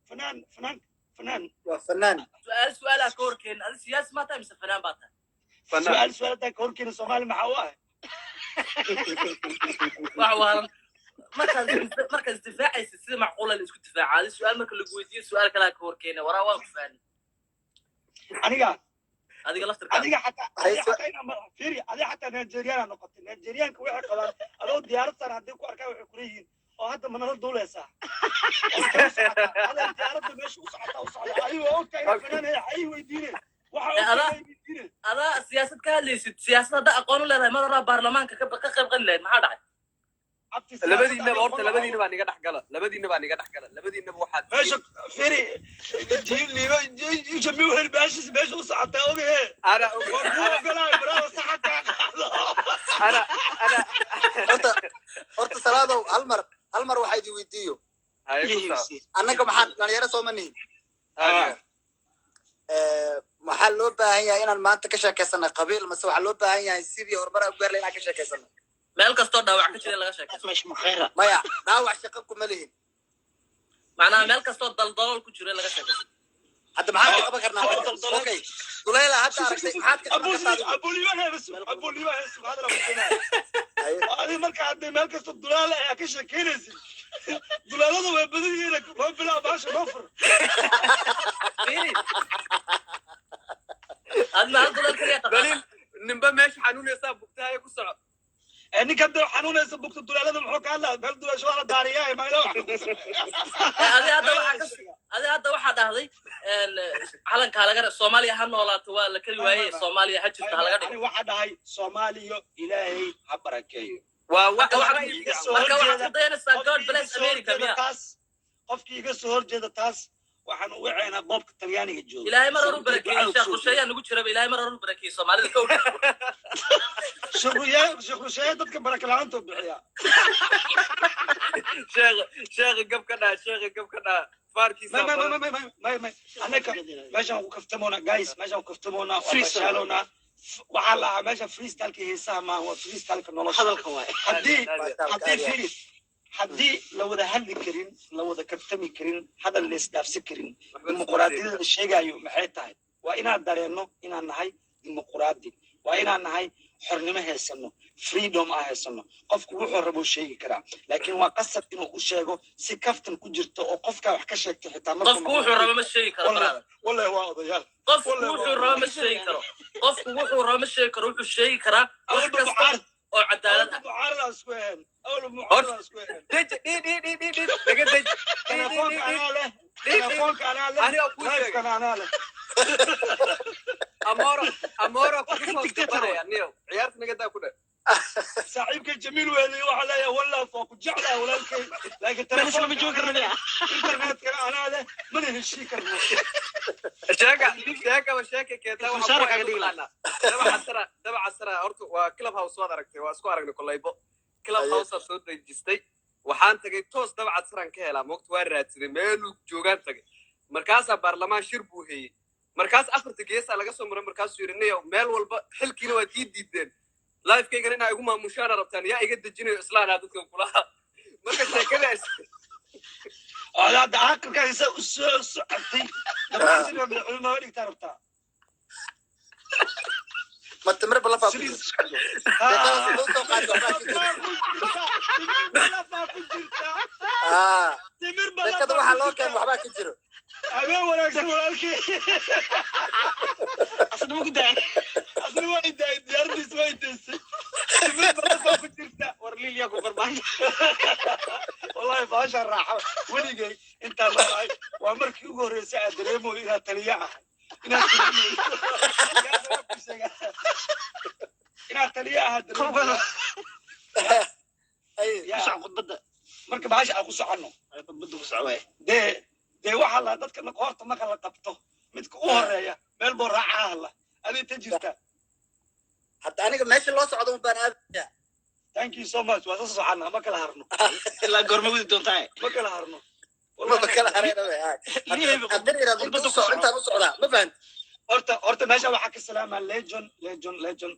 فنان وفنان سؤال كوركين هذا سياسي ما تمس فنان باتا سؤال ده كوركين الصومالي معواه وعوان مركز دفاعي سياسي معقولة اللي يسكت دفاع هذا السؤال مركز اللي قويتين سؤال كلا كوركين ورا واقف ثاني أنا هذه قلت هذه حتى فيري هذه حتى نيجيريا نقطة نيجيريا كوي حقلا هذا ديار سنة هذيك واركا وحكوريين وهذا من الدولة سا هذا ديار مش وصعد أيوة أوكي فنان أيوة يدينه هذا سياسة كهالليس سياسة ده أقول له ما رأى برلمان كقب غلين ما حدا labadiina horta labadiina baa niga dhaxgala labadiina waxaad meesha firi jamiu helbaashis meesha u socotay oge ana horta salaadow hal mar waxay di weydiiyo annaga maxaan dhalinyaro soo manihin maxaa loo baahan yahay inaan maanta ka sheekaysana qabiil mase waxaa loo baahan yahay sidii horumar u gaarlay inaan ka sheekaysana meel kastoo dhaawac ka jira laga sheekay meesha maqayra maya dhaawac shaqo kuma lihin macnaha meel kastoo daldalool ku jira laga sheekay hadda maxaan ka qaban karnaa okay dulayla hadda aragtay maxaad ka qaban kartaa abuliyaha subhana rabbina adi marka hadda meel kastoo dulaal ay ka sheekeynaysid dulaalada way badan yihiin loo bilaa baasha nofur adna dulaal kaliya daliil nimba meesha xanuunaysa bugtahay ku soco ninka dad xanuunaysa bugta dulaalada muxuu ka hadlaa meel dulaasho wala daariyaa ma ila هذا واحد هذي علن كهالجر سوماليا هنولات ولا كل واحد سوماليا هجت كهالجر واحد هاي سوماليا إلهي حبركي واحد ضينا سجاد بلاس أمريكا ميا قف كي يقصور جد تاس وحن وعينا بوب الطلياني الجو إلهي مرة بركي شيخ شيء نقول شرب إلهي مرة بركي سومالي الكون شيخ شيء ضدك بركة العنتو بحياة شيخ قب كنا فاركي ما أنا ماشي وكفتمونا جايز ماشي وكفتمونا وشالونا وعلى ماشي فريستايل كيسا ما هو فريستايل كنولوش حدي فيري حدي لو ذا هل كرين لو ذا كفتمي كرين هذا اللي استفسر كرين المقراتي الشيء جايو محيطها وإنا دارينو إنا نهاي المقراتي وإنا نهاي حرنمه هالسنة فريدوم هالسنة قف وحر ربو شيء كرا لكن وقصت إنه وشيء سكفت كجرت أو قفك وحكشك حتى قف وحر ربو شيء كرا والله واضح يا قف وحر ربو شيء كرا قف وحر ربو شيء كرا وحر شيء كرا أو عدالة معارض أسوين أول معارض أسوين تلفونك أنا له أنا له أمورة كيف تقدر نيو عيارت نقدر كده صاحبك الجميل وهذه وعليا ولا فوق جعلها ولا الكي لكن ترى شو بيجوكر ليه إنترنت كان أنا له من هالشيكر شاكا وشاكا كده وحبوا يقولنا تبع السرة أرتو وكلب هاوس وادركتي واسكوارك كله يبو كلب هاوس صوت رجستي وحان تجي توس تبع السرة كهلا موقت ورات ميلو جوجان تجي مركز البرلمان شربوه هي مركز آخر تجيس على قصة مركز سورينيا ميل والب حل كيلو جديد جدا لايف كي قرينا يقوم مشارة ربطانية يقد الجنيه إصلاح هذا كلها مركز كذا هذا دعاك كان يسوي عتي ما ولي تعرفها ما تمر بلا فاضي تمر بلا كده waxa loo keen waxba ka jiro أنا wanaagsan walaalkii asna ma ku daa asna waa daa diyaaradiis waa intaasay timir bala ku jirta war liilya ku qarbaan wallahi baasha raaxo waligay inta la ay waa markii ugu horeysay aan dareemo inaa taliya ah inaa taliya ah ya khudbada marka baasha aan ku socono khudbada ku socday dee waxa la dadka qoorta marka la qabto midka u horeeya meel boo raaca la adii ta jirta hatta aniga meesha loo socdo baan aadaya thank you so much waa soo socona ma kala harno ilaa goorma wadi doontaa ma kala harno ma kala harayna hadda iraad inta soo inta u socda ma fahant horta meesha waxa ka salaama legend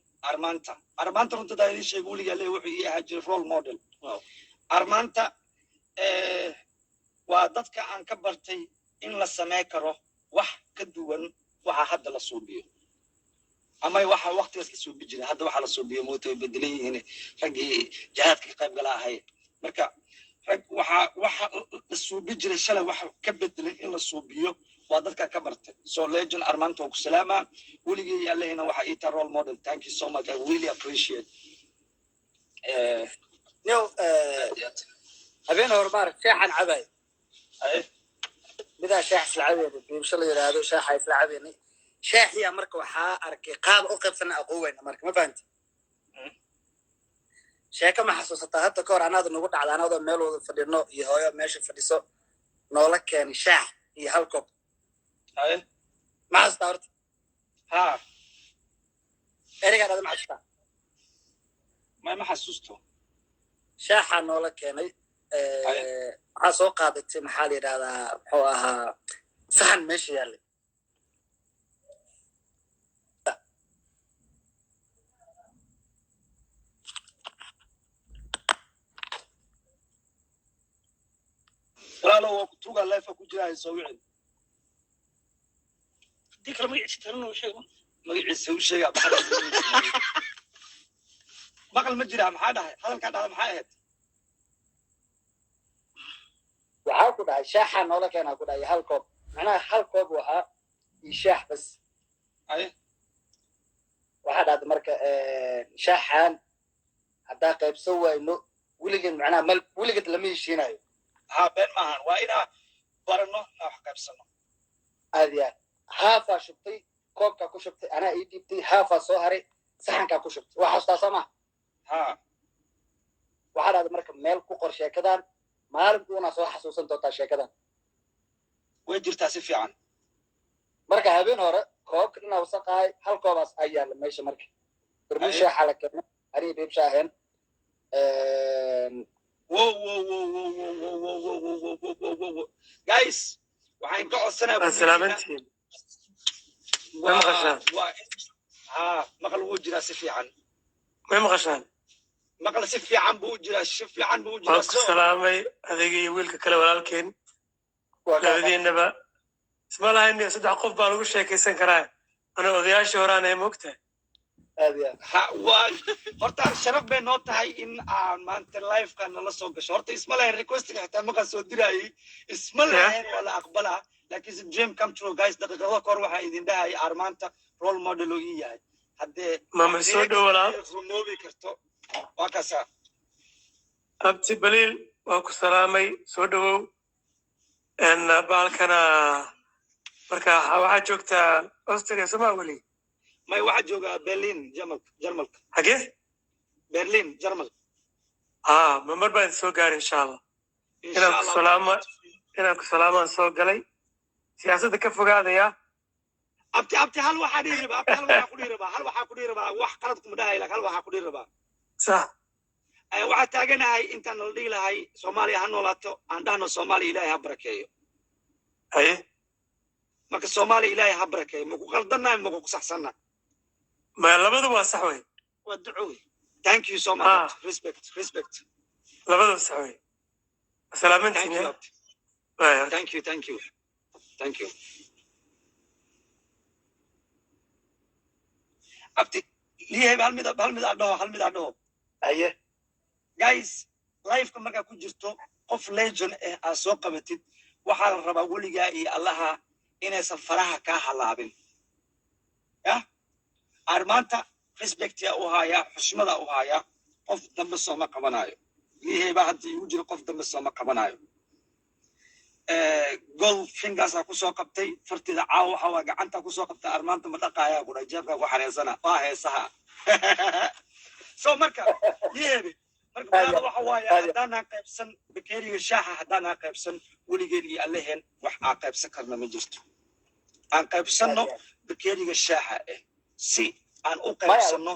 armanta runta daayay sheeg waliga leeyahay wuxuu yahay jir role model armanta waa dadka aan ka bartay in la samey karo wax ka duwan waxa hadda la suubiyo ama waxa waqtigaas la suubi jiray hadda waxa la suubiyo mootay bedelan yihiin raggii jihaadka ka qayb gala ahay marka rag waxa la suubi jiray shalay waxa ka bedelan in la suubiyo waa dadka ka bartay so legend armanto ku salaama weligii allahina waxa ii tar role model thank you so much I really appreciate no habeen hormar sheexan cabay bida sheex islaabeed biibsha la yiraahdo sheexa islaabeeni sheexiya marka waxa arkay qaab u qaybsan aqoon marka ma fahanti sheeka ma xasuusata hadda ka hor anaad nagu dhacda anaad meel wada fadhino iyo hooyo meesha fadhiso noola keen sheex iyo hal koob ma xasuusta horta ha eriga aad ma xasuusta ma xasuusto sheexa noola keenay waxaa soo qaadatay maxaa la yidhahdaa muxuu ahaa saxan meesha yaallay walaalo waa kutuga life ku jira soo wicin dikra magaciisa tarno sheego magaciisa u sheega maqal ma jira maxaa dhahay hadalka dhahay maxaa ahayd waxaa ku dhahay shaaxa noola keenaa ku dhahay hal koob macnaha hal koob waxaa iyo shaax bas waxaa dhahda marka shaaxan haddaa qaybsan wayno weligeed macnaha weligeed lama heshiinayo ها بين معهن وإنا برنو نحكي بسنو هذه هافا شبتي كوبكا كشبتي أنا إيديبتي هافا صهري سحنكا كشبتي وحصتا سما ها وحد هذا مركب ميل كوكر شيكدان مالك دونا صو حسوسن توتا شيكدان ويجر تاسف عن مركب هابين هورا كوك إنا وسقاي هل كوباس أيال ماشي مركب برميشة حالك أري بيبشاهن guys waxaan ka codsanayaa salaamantiin ma maqashaan maqal wuu jiraa si fiican ma maqashaan maqal si fiican buu jiraa si fiican buu jiraa waan ku salaamay adiga iyo wiilka kale walaalkeen labadiinaba isma lahayn saddex qof baan ugu sheekaysan karaa ana odayaashii horaan ee moogtahay horta sharaf bay noo tahay in aan maanta live-ka nala soo gasho horta isma lahayn requestiga xitaa markaan soo dirayay isma lahayn waa la aqbalaa laakiinse dream come true guys daqiiqado kahor waxaa idin dhahaya armaanta role model oo ii yahay haddee mama soo dhowolaa rumoobi karto waa kaasaa abti baliil waa ku salaamay soo dhowow baalkana marka waxaa joogtaa austria somaa weli may waxaa joogaa berlin jarmalka hagee berlin jarmal ma mar baan soo gaaray insha allah inaan ku salaamaan soo galay siyaasadda ka fogaadaya abti hal waxaa dhihi rabaa abti hal waxaa ku dhihi rabaa wax qalad kuma dhahay laakiin hal waxaa ku dhihi rabaa sax waxaa taaganahay intaan nala dhihi lahay soomaaliya ha noolaato aan dhahno soomaaliya ilaahay ha barakeeyo haye marka soomaaliya ilaahay ha barakeeyo maku qaldannahay maku kusaxsanna ma labada waa sax wey waa duco wey thank you so much respect labada sax wey salaamantiin thank you abti liyahay hal mid adhaho aye guys life-ka markaa ku jirto qof legend aad soo qabatid waxaa la rabaa weligaa iyo allaha inaysan faraha kaa halaabin yah armaanta respectia u haayaa xushmada u haayaa qof dambe sooma qabanayo liyahay baa hadda igu jiro qof dambe sooma qabanayo gol fingersaa kusoo qabtay fartida caawa waxa waa gacanta kusoo qabtay armaanta ma dhaqaayaa kudha jeebkaa ku xareensana waa heesaha so marka liyahay marka waxa waaye haddaanaan qaybsan bakeeriga shaaxa haddaanaan qaybsan weligeen iyo alleheen wax aan qaybsan karna ma jirto aan qaybsanno bakeeriga shaaxa si aan u qaybsanno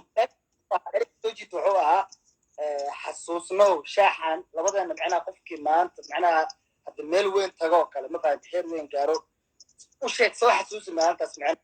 sojid wuxuu ahaa xasuusnow shaaxan labadeena macnaha qofkii maanta macnaha hadda meel weyn tagoo kale ma fahanti heer weyn gaaro u sheeg soo xasuusi maalintaas macnaha